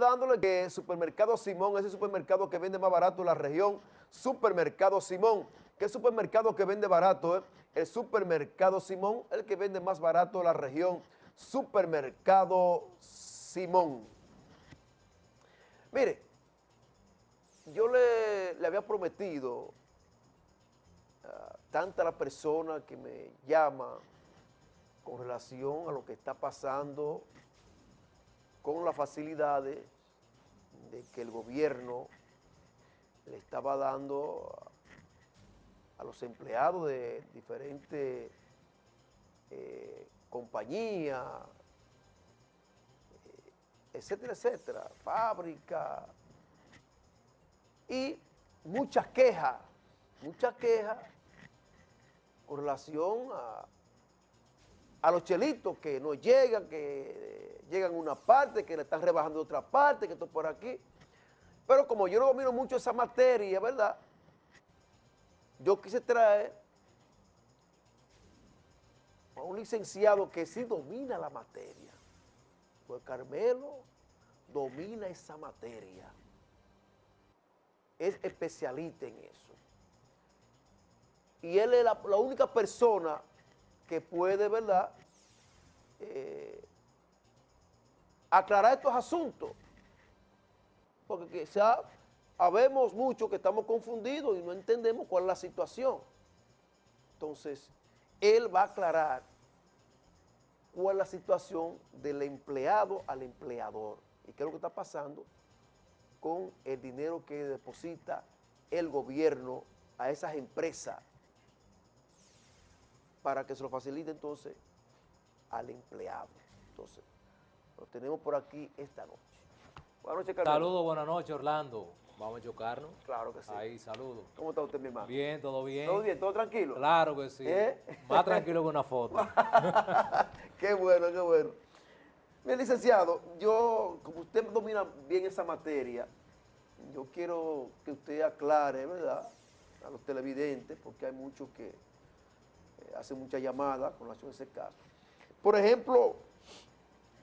recordándole que Supermercado Simón es el supermercado que vende más barato en la región. Supermercado Simón. ¿Qué supermercado que vende barato? El Supermercado Simón, el que vende más barato en la región. Supermercado Simón. Mire, yo le había prometido a tanta la persona que me llama con relación a lo que está pasando con las facilidades de que el gobierno le estaba dando a los empleados de diferentes compañías, etcétera, etcétera, fábrica, y muchas quejas con relación a los chelitos que no llegan, que llegan una parte, que le están rebajando otra parte, que esto por aquí. Pero como yo no domino mucho esa materia, ¿verdad? Yo quise traer a un licenciado que sí domina la materia. Pues Carmelo domina esa materia. Es especialista en eso. Y él es la única persona que puede, ¿verdad?, aclarar estos asuntos. Porque quizá habemos muchos que estamos confundidos y no entendemos cuál es la situación. Entonces, él va a aclarar cuál es la situación del empleado al empleador y qué es lo que está pasando con el dinero que deposita el gobierno a esas empresas para que se lo facilite entonces al empleado. Entonces, lo tenemos por aquí esta noche. Buenas noches, Carlos. Saludos, buenas noches, Orlando. Vamos a chocarnos. Claro que sí. Ahí, saludos. ¿Cómo está usted, mi hermano? Bien, todo bien. ¿Todo bien? ¿Todo tranquilo? Claro que sí. Más tranquilo que una foto. Qué bueno, qué bueno. Bien, licenciado, yo, como usted domina bien esa materia, yo quiero que usted aclare, ¿verdad?, a los televidentes, porque hay muchos que hacen muchas llamadas con relación a ese caso. Por ejemplo,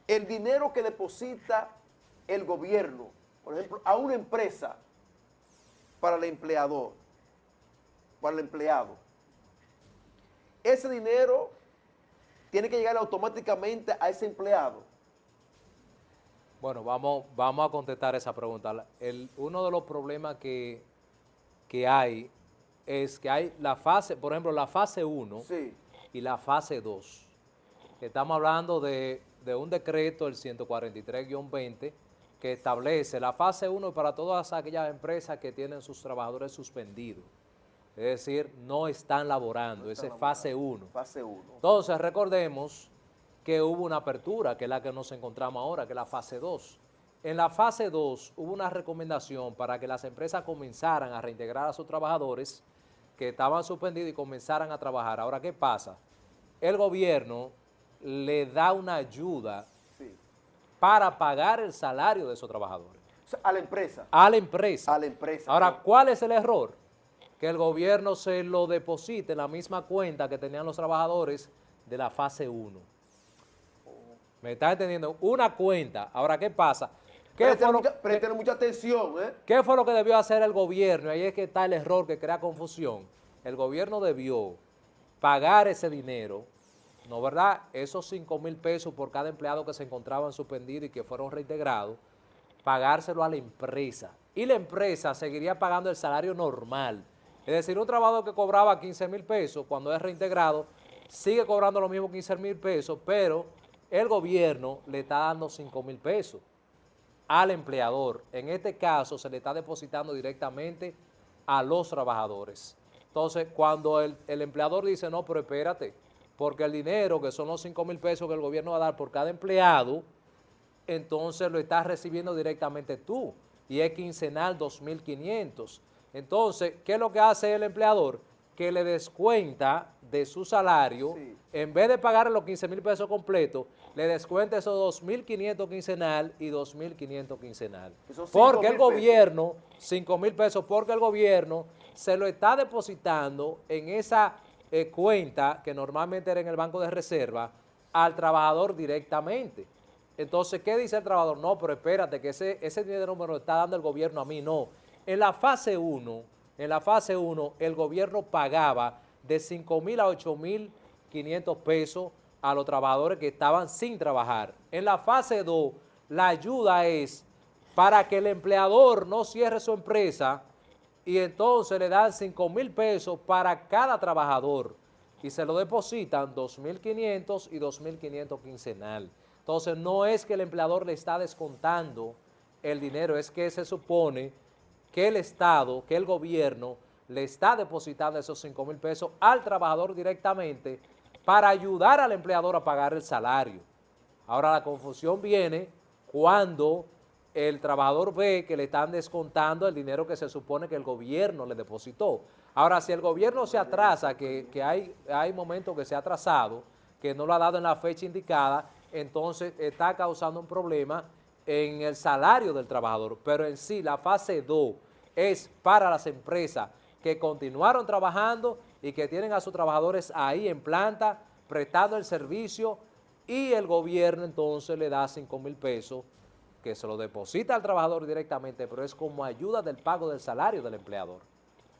el dinero que deposita el gobierno, por ejemplo, a una empresa para el empleador, para el empleado, ese dinero tiene que llegar automáticamente a ese empleado. Bueno, vamos a contestar esa pregunta. Uno de los problemas que hay es que hay la fase, por ejemplo, la fase 1 Sí. y la fase 2. Estamos hablando de un decreto, el 143-20, que establece la fase 1 para todas aquellas empresas que tienen sus trabajadores suspendidos. Es decir, no están laborando, esa es fase 1. Fase 1. Entonces, recordemos que hubo una apertura, que es la que nos encontramos ahora, que es la fase 2. En la fase 2 hubo una recomendación para que las empresas comenzaran a reintegrar a sus trabajadores que estaban suspendidos y comenzaran a trabajar. Ahora, ¿qué pasa? El gobierno le da una ayuda para pagar el salario de esos trabajadores. O sea, a la empresa. A la empresa. A la empresa. Ahora, ¿cuál es el error? Que el gobierno se lo deposite en la misma cuenta que tenían los trabajadores de la fase 1. ¿Me estás entendiendo? Una cuenta. Ahora, ¿qué pasa? Presten mucha atención, ¿eh? ¿Qué fue lo que debió hacer el gobierno? Ahí es que está el error que crea confusión. El gobierno debió pagar ese dinero, ¿no verdad? Esos 5,000 pesos por cada empleado que se encontraban suspendidos y que fueron reintegrados, pagárselo a la empresa. Y la empresa seguiría pagando el salario normal. Es decir, un trabajador que cobraba 15,000 pesos cuando es reintegrado, sigue cobrando lo mismo 15,000 pesos, pero el gobierno le está dando 5,000 pesos al empleador. En este caso se le está depositando directamente a los trabajadores. Entonces, cuando el empleador dice, no, pero espérate, porque el dinero, que son los 5,000 pesos que el gobierno va a dar por cada empleado, entonces lo estás recibiendo directamente tú, y es quincenal 2,500. Entonces, ¿qué es lo que hace el empleador? Que le descuenta de su salario, en vez de pagarle los 15,000 pesos completos, le descuenta esos 2,500 quincenal y 2,500 quincenal. Porque el gobierno, 5,000 pesos, porque el gobierno se lo está depositando en esa cuenta que normalmente era en el Banco de Reserva al trabajador directamente. Entonces, ¿qué dice el trabajador? No, pero espérate, que ese dinero me lo está dando el gobierno a mí. No. En la fase 1, el gobierno pagaba de 5,000 a 8,500 pesos a los trabajadores que estaban sin trabajar. En la fase 2, la ayuda es para que el empleador no cierre su empresa y entonces le dan 5,000 pesos para cada trabajador y se lo depositan 2,500 y 2,500 quincenal. Entonces no es que el empleador le está descontando el dinero, es que se supone que el Estado, que el gobierno le está depositando esos 5,000 pesos al trabajador directamente para ayudar al empleador a pagar el salario. Ahora la confusión viene cuando el trabajador ve que le están descontando el dinero que se supone que el gobierno le depositó. Ahora, si el gobierno se atrasa, que hay momentos que se ha atrasado, que no lo ha dado en la fecha indicada, entonces está causando un problema en el salario del trabajador. Pero en sí, la fase 2 es para las empresas que continuaron trabajando y que tienen a sus trabajadores ahí en planta, prestando el servicio, y el gobierno entonces le da 5,000 pesos que se lo deposita al trabajador directamente, pero es como ayuda del pago del salario del empleador.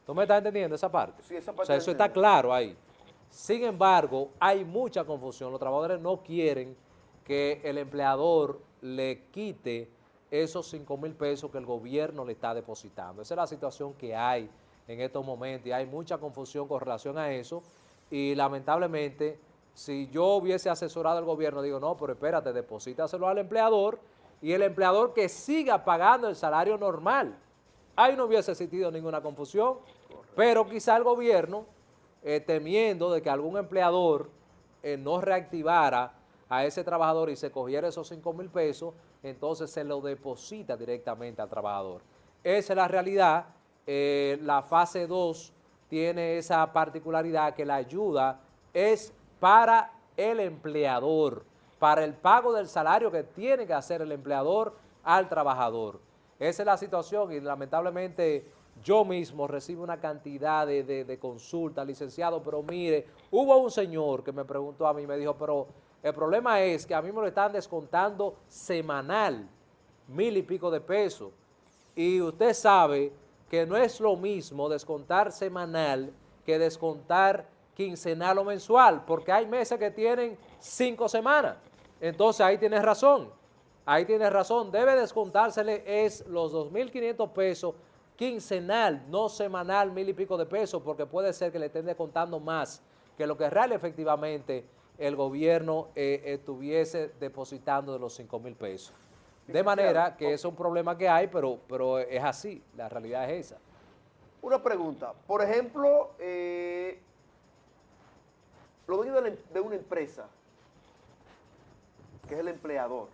¿Tú me estás entendiendo esa parte? Sí, esa parte. O sea, eso está claro ahí. Sin embargo, hay mucha confusión. Los trabajadores no quieren que el empleador le quite esos 5,000 pesos que el gobierno le está depositando. Esa es la situación que hay en estos momentos y hay mucha confusión con relación a eso y lamentablemente si yo hubiese asesorado al gobierno, digo, no, pero espérate, deposítaselo al empleador y el empleador que siga pagando el salario normal. Ahí no hubiese existido ninguna confusión, pero quizá el gobierno, temiendo de que algún empleador no reactivara a ese trabajador y se cogiera esos 5,000 pesos, entonces se lo deposita directamente al trabajador. Esa es la realidad. La fase 2 tiene esa particularidad que la ayuda es para el empleador, para el pago del salario que tiene que hacer el empleador al trabajador. Esa es la situación y lamentablemente yo mismo recibo una cantidad de consultas, licenciado, pero mire, hubo un señor que me preguntó a mí, me dijo, pero el problema es que a mí me lo están descontando semanal, 1,000 y pico de pesos, y usted sabe que no es lo mismo descontar semanal que descontar quincenal o mensual, porque hay meses que tienen 5 semanas. Entonces ahí tienes razón, debe descontársele es los 2,500 pesos quincenal, no semanal, 1,000 y pico de pesos, porque puede ser que le estén descontando más que lo que real efectivamente el gobierno estuviese depositando de los 5,000 pesos. De manera que es un problema que hay, pero es así, la realidad es esa. Una pregunta, por ejemplo, los dueños de una empresa, que es el empleador,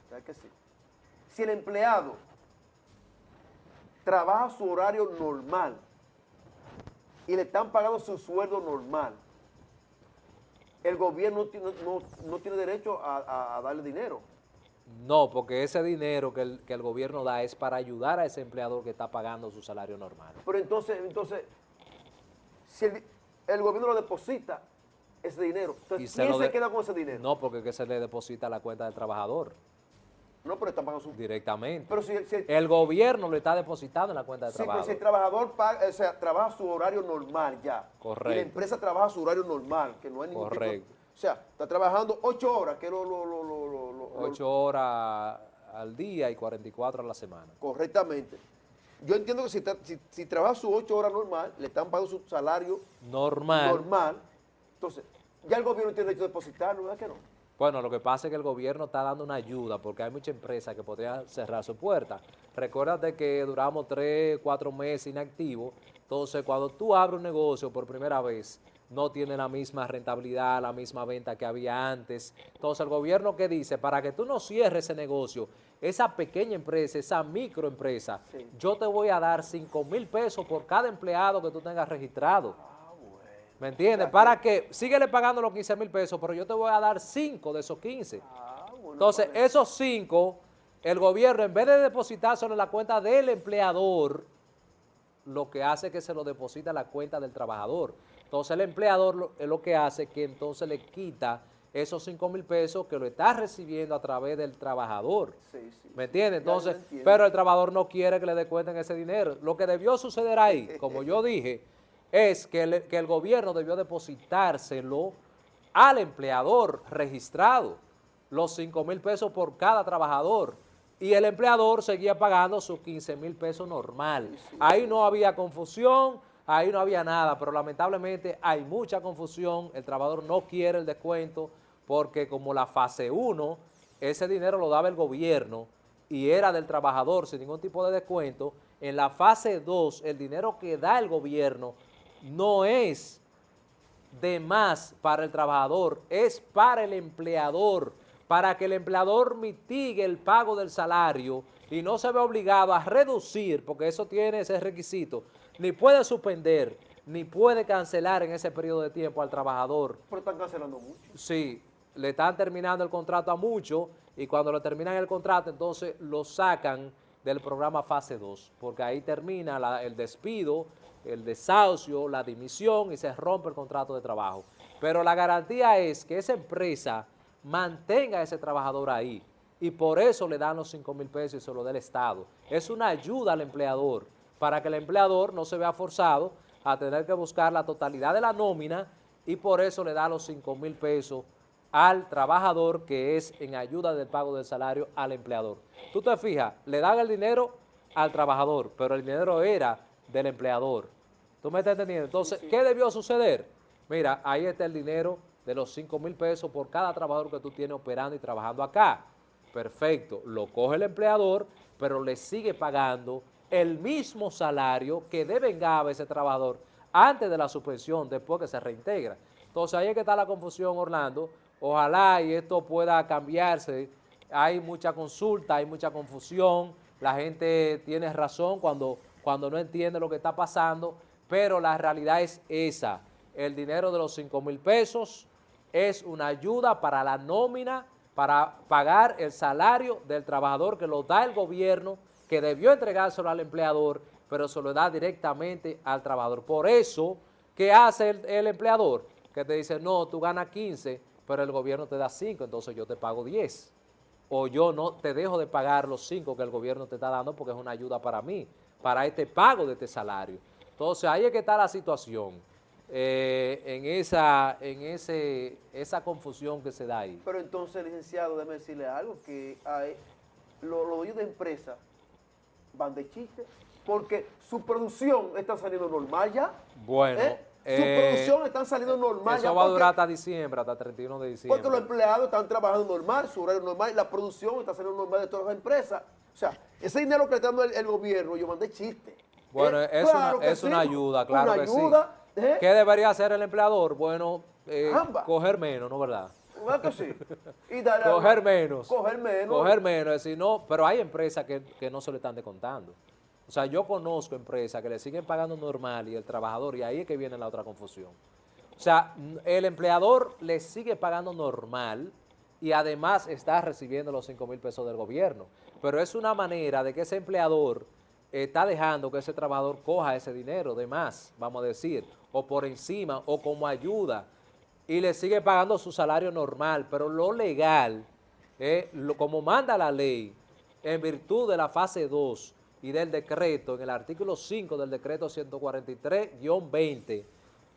¿sabes que sí? Si el empleado trabaja su horario normal y le están pagando su sueldo normal, el gobierno no tiene derecho a darle dinero. No, porque ese dinero que el gobierno da es para ayudar a ese empleador que está pagando su salario normal. Pero entonces si el gobierno lo deposita, ese dinero, entonces, ¿quién se queda con ese dinero? No, porque que se le deposita a la cuenta del trabajador. No, pero están pagando su... Directamente. Pero si el gobierno lo está depositando en la cuenta del trabajador. Sí, pero si el trabajador paga, o sea, trabaja su horario normal ya. Correcto. Y la empresa trabaja su horario normal, que no hay ningún Correcto. tipo... O sea, está trabajando 8 horas, que es 8 horas al día y 44 a la semana. Correctamente. Yo entiendo que si trabaja sus 8 horas normal, le están pagando su salario normal. Entonces, ya el gobierno tiene derecho a depositarlo, ¿verdad que no? Bueno, lo que pasa es que el gobierno está dando una ayuda porque hay muchas empresas que podrían cerrar su puerta. Recuérdate que duramos 3, 4 meses inactivos. Entonces, cuando tú abres un negocio por primera vez, no tiene la misma rentabilidad, la misma venta que había antes. Entonces, el gobierno, ¿qué dice? Para que tú no cierres ese negocio, esa pequeña empresa, esa microempresa, sí, yo te voy a dar 5,000 pesos por cada empleado que tú tengas registrado. ¿Me entiendes? Para que síguele pagando los 15,000 pesos, pero yo te voy a dar 5 de esos 15. Entonces, esos 5, el gobierno, en vez de depositárselo en la cuenta del empleador, lo que hace es que se lo deposita en la cuenta del trabajador. Entonces, el empleador lo que hace es que entonces le quita esos 5,000 pesos que lo está recibiendo a través del trabajador. Sí, sí, ¿Me sí. entiendes? Ya yo Entonces, entiendo. pero el trabajador no quiere que le descuenten ese dinero. Lo que debió suceder ahí, como yo dije, es que el gobierno debió depositárselo al empleador registrado, los 5,000 pesos por cada trabajador, y el empleador seguía pagando sus 15,000 pesos normal. Ahí no había confusión, ahí no había nada, pero lamentablemente hay mucha confusión, el trabajador no quiere el descuento, porque como la fase 1, ese dinero lo daba el gobierno y era del trabajador sin ningún tipo de descuento, en la fase 2 el dinero que da el gobierno no es de más para el trabajador, es para el empleador, para que el empleador mitigue el pago del salario y no se ve obligado a reducir, porque eso tiene ese requisito, ni puede suspender, ni puede cancelar en ese periodo de tiempo al trabajador. Pero están cancelando mucho. Sí, le están terminando el contrato a muchos y cuando le terminan el contrato, entonces lo sacan del programa fase 2, porque ahí termina el despido, el desahucio, la dimisión y se rompe el contrato de trabajo. Pero la garantía es que esa empresa mantenga a ese trabajador ahí y por eso le dan los 5,000 pesos y se lo da el Estado. Es una ayuda al empleador para que el empleador no se vea forzado a tener que buscar la totalidad de la nómina y por eso le da los 5,000 pesos al trabajador, que es en ayuda del pago del salario al empleador. Tú te fijas, le dan el dinero al trabajador, pero el dinero era del empleador. ¿Tú me estás entendiendo? Entonces, Sí, sí. ¿qué debió suceder? Mira, ahí está el dinero de los 5,000 pesos por cada trabajador que tú tienes operando y trabajando acá. Perfecto, lo coge el empleador, pero le sigue pagando el mismo salario que devengaba ese trabajador antes de la suspensión, después que se reintegra. Entonces ahí es que está la confusión, Orlando. Ojalá y esto pueda cambiarse. Hay mucha consulta, hay mucha confusión, la gente tiene razón cuando no entiende lo que está pasando, pero la realidad es esa. El dinero de los 5,000 pesos es una ayuda para la nómina, para pagar el salario del trabajador que lo da el gobierno, que debió entregárselo al empleador, pero se lo da directamente al trabajador. Por eso, ¿qué hace el empleador? Que te dice, no, tú ganas 15, pero el gobierno te da 5, entonces yo te pago 10. O yo no te dejo de pagar los 5 que el gobierno te está dando porque es una ayuda para mí, para este pago de este salario. Entonces ahí es que está la situación, esa confusión que se da ahí. Pero entonces, licenciado, déjeme decirle algo, que hay, los dueños de empresas van de chiste, porque su producción está saliendo normal ya. Bueno, Su producción está saliendo normal ya. eso va a durar hasta diciembre, hasta 31 de diciembre. Porque los empleados están trabajando normal, su horario normal, y la producción está saliendo normal de todas las empresas. O sea, ese dinero que está dando el gobierno, yo mandé chiste. Bueno, Claro que es sí, una ayuda, claro una que ayuda, sí. ¿Qué debería hacer el empleador? Bueno, Caramba. coger menos, ¿no verdad? ¿Verdad que sí? Y darle Coger menos. Coger menos. Coger menos, es decir, no, pero hay empresas que no se le están descontando. O sea, yo conozco empresas que le siguen pagando normal y el trabajador, y ahí es que viene la otra confusión. O sea, el empleador le sigue pagando normal y además está recibiendo los 5,000 pesos del gobierno. Pero es una manera de que ese empleador está dejando que ese trabajador coja ese dinero de más, vamos a decir, o por encima, o como ayuda, y le sigue pagando su salario normal, pero lo legal, como manda la ley, en virtud de la fase 2 y del decreto, en el artículo 5 del decreto 143-20,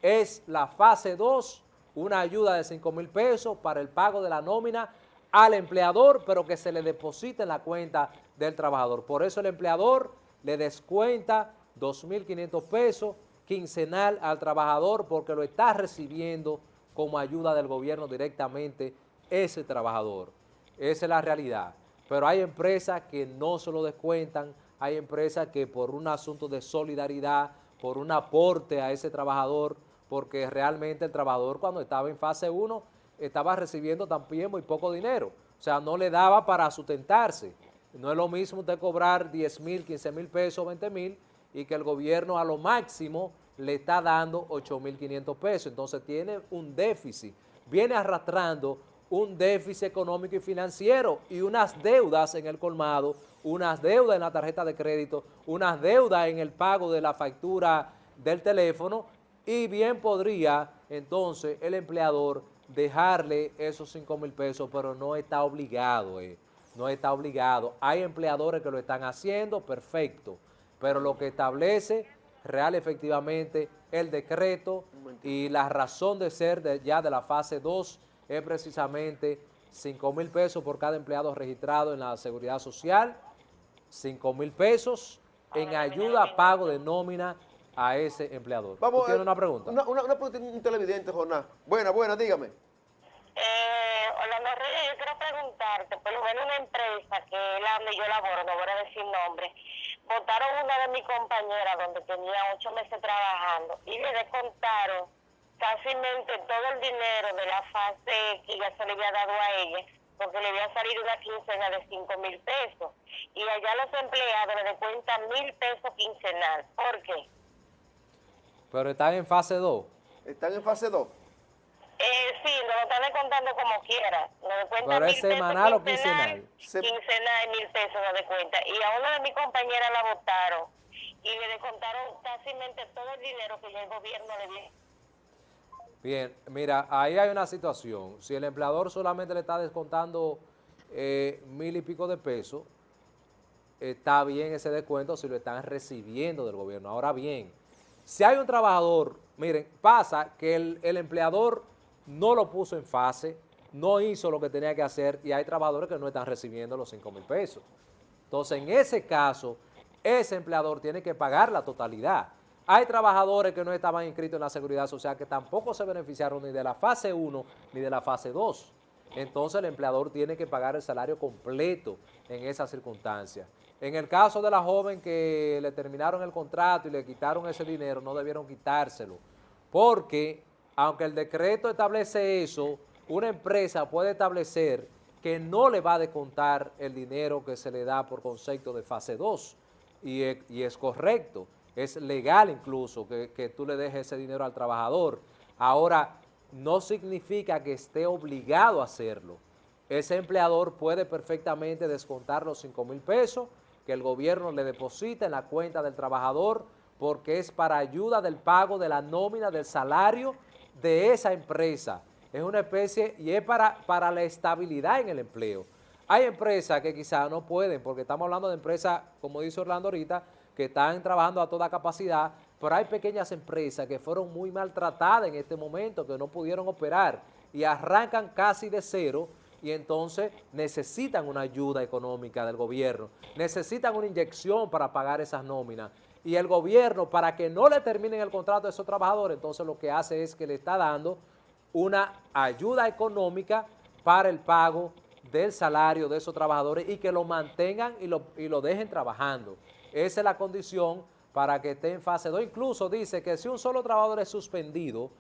es la fase 2, una ayuda de 5,000 pesos para el pago de la nómina al empleador, pero que se le deposite en la cuenta del trabajador. Por eso el empleador le descuenta 2,500 pesos quincenal al trabajador porque lo está recibiendo como ayuda del gobierno directamente ese trabajador. Esa es la realidad. Pero hay empresas que no se lo descuentan, hay empresas que por un asunto de solidaridad, por un aporte a ese trabajador, porque realmente el trabajador cuando estaba en fase 1 estaba recibiendo también muy poco dinero, o sea, no le daba para sustentarse. No es lo mismo usted cobrar 10,000, 15,000 pesos, 20,000 y que el gobierno a lo máximo le está dando 8,500 pesos, entonces tiene un déficit, viene arrastrando un déficit económico y financiero y unas deudas en el colmado, unas deudas en la tarjeta de crédito, unas deudas en el pago de la factura del teléfono y bien podría entonces el empleador dejarle esos 5,000 pesos, pero no está obligado, no está obligado. Hay empleadores que lo están haciendo, perfecto, pero lo que establece real efectivamente el decreto y la razón de ser ya de la fase 2 es precisamente 5,000 pesos por cada empleado registrado en la Seguridad Social, 5,000 pesos en ayuda a pago de nómina a ese empleador. Vamos, ¿Tú tienes una pregunta? una pregunta, un televidente, Jonás. Buena, dígame. Orlando Reyes, yo quiero preguntarte, por lo menos una empresa que es la donde yo laboro, no voy a decir nombre, votaron una de mis compañeras donde tenía 8 meses trabajando y le descontaron casi todo el dinero de la fase que ya se le había dado a ella, porque le había salido una quincena de 5,000 pesos. Y allá los empleados le descuentan 1,000 pesos quincenal. ¿Por qué? Pero están en fase 2. ¿Están en fase 2? Sí, nos lo están descontando como quiera. Nos descuentan ¿Pero es 1,000 pesos semanal o quincenal? Quincenal, 1,000 pesos nos descuenta. Y a una de mis compañeras la votaron y le descontaron casi todo el dinero que ya el gobierno le dio. Bien, mira, ahí hay una situación. Si el empleador solamente le está descontando 1,000 y pico de pesos, está bien ese descuento si lo están recibiendo del gobierno. Ahora bien, si hay un trabajador, miren, pasa que el empleador no lo puso en fase, no hizo lo que tenía que hacer y hay trabajadores que no están recibiendo los 5,000 pesos. Entonces, en ese caso, ese empleador tiene que pagar la totalidad. Hay trabajadores que no estaban inscritos en la Seguridad Social que tampoco se beneficiaron ni de la fase 1 ni de la fase 2. Entonces, el empleador tiene que pagar el salario completo en esas circunstancias. En el caso de la joven que le terminaron el contrato y le quitaron ese dinero, no debieron quitárselo, porque aunque el decreto establece eso, una empresa puede establecer que no le va a descontar el dinero que se le da por concepto de fase 2, y es correcto, es legal incluso que tú le dejes ese dinero al trabajador. Ahora, no significa que esté obligado a hacerlo. Ese empleador puede perfectamente descontar los 5,000 pesos que el gobierno le deposita en la cuenta del trabajador porque es para ayuda del pago de la nómina del salario de esa empresa. Es una especie y es para la estabilidad en el empleo. Hay empresas que quizás no pueden, porque estamos hablando de empresas, como dice Orlando ahorita, que están trabajando a toda capacidad, pero hay pequeñas empresas que fueron muy maltratadas en este momento, que no pudieron operar y arrancan casi de cero y entonces necesitan una ayuda económica del gobierno, necesitan una inyección para pagar esas nóminas. Y el gobierno, para que no le terminen el contrato a esos trabajadores, entonces lo que hace es que le está dando una ayuda económica para el pago del salario de esos trabajadores y que lo mantengan y lo dejen trabajando. Esa es la condición para que esté en fase 2. Incluso dice que si un solo trabajador es suspendido,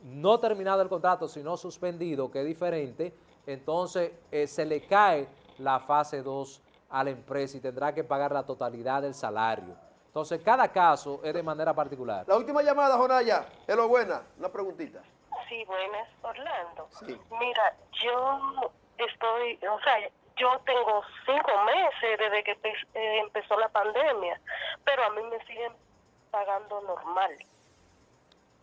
no terminado el contrato, sino suspendido, que es diferente, entonces se le cae la fase 2 a la empresa y tendrá que pagar la totalidad del salario. Entonces, cada caso es de manera particular. La última llamada, Jonaya. Hello, buena. Una preguntita. Sí, buenas, Orlando. Sí. Mira, yo tengo 5 meses desde que empezó la pandemia, pero a mí me siguen pagando normal.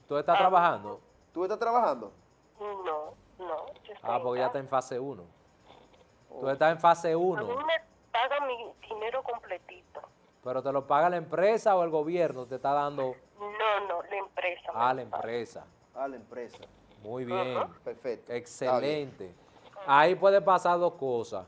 ¿Tú estás trabajando? ¿Tú estás trabajando? No, yo estoy Porque ya en está en fase 1. Tú Oh. estás en fase casa. A 1, mí me pagan mi dinero completito. pero ¿te lo paga la empresa o el gobierno te está dando? No, la empresa. A la empresa. A la empresa. Muy bien. Perfecto. Excelente. Ahí puede pasar dos cosas.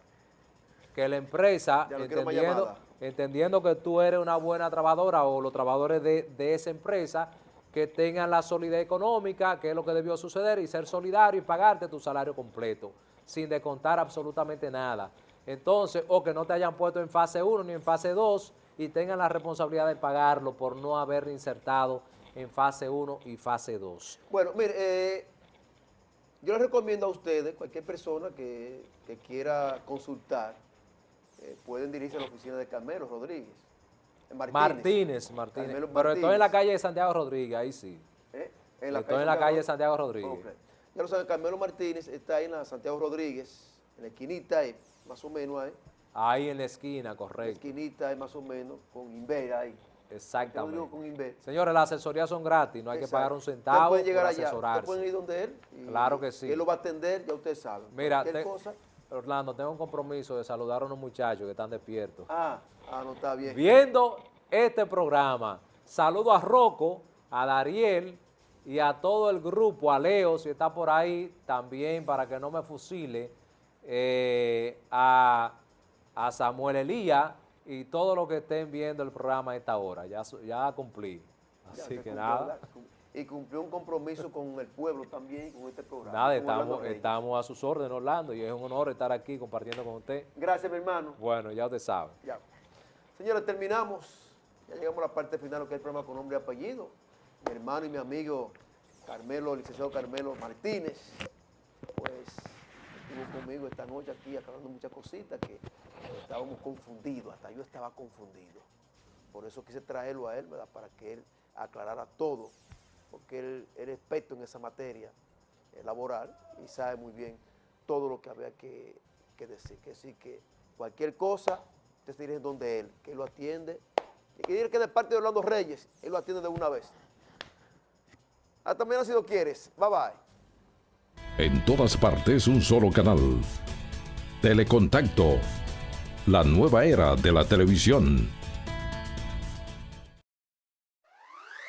Que la empresa, Ya no quiero más llamadas. entendiendo que tú eres una buena trabajadora o los trabajadores de esa empresa, que tengan la solidez económica, que es lo que debió suceder, y ser solidario y pagarte tu salario completo, sin descontar absolutamente nada. Entonces, o que no te hayan puesto en fase 1 ni en fase 2 y tengan la responsabilidad de pagarlo por no haber insertado en fase 1 y fase 2. Bueno, mire, yo les recomiendo a ustedes, cualquier persona que quiera consultar, pueden dirigirse a la oficina de Carmelo Rodríguez. Martínez. Carmelo Pero estoy en Martínez. la calle de Santiago Rodríguez, ahí sí. Estoy en la calle de Santiago Rodríguez. Ok. Ya lo saben, Carmelo Martínez está ahí en la Santiago Rodríguez, en la esquinita, más o menos ahí. Ahí en la esquina, En la correcto. esquinita, más o menos, con Invera ahí. Te lo Exactamente. digo con Inver. Señores, las asesorías son gratis, no hay que Exacto. pagar un Ustedes centavo pueden por llegar allá, ustedes asesorarse. pueden ir donde él. Y Claro que sí. Él lo va a atender, ya ustedes saben. Mira, Cualquier cosa. Orlando, tengo un compromiso de saludar a unos muchachos que están despiertos. No está bien. Viendo este programa, saludo a Rocco, a Dariel y a todo el grupo, a Leo, si está por ahí, también para que no me fusile, a Samuel Elías y todos los que estén viendo el programa a esta hora. Ya cumplí. Ya, Así se que cumplió, nada. ¿verdad? Y cumplió un compromiso con el pueblo también, con este programa. Nada, con Orlando Reyes. estamos a sus órdenes, Orlando, y es un honor estar aquí compartiendo con usted. Gracias, mi hermano. Bueno, ya usted sabe. Ya. Señores, terminamos. Ya llegamos a la parte final, lo que es el programa con nombre y apellido. Mi hermano y mi amigo Carmelo, el licenciado Carmelo Martínez, pues estuvo conmigo esta noche aquí aclarando muchas cositas que estábamos confundidos, hasta yo estaba confundido. Por eso quise traerlo a él, ¿verdad? Para que él aclarara todo, porque él es experto en esa materia laboral y sabe muy bien todo lo que había que decir. Que sí, que cualquier cosa, usted se dirige donde él, que él lo atiende. Y que diga que de parte de Orlando Reyes, él lo atiende de una vez. Hasta mañana si lo quieres. Bye bye. En todas partes un solo canal. Telecontacto. La nueva era de la televisión.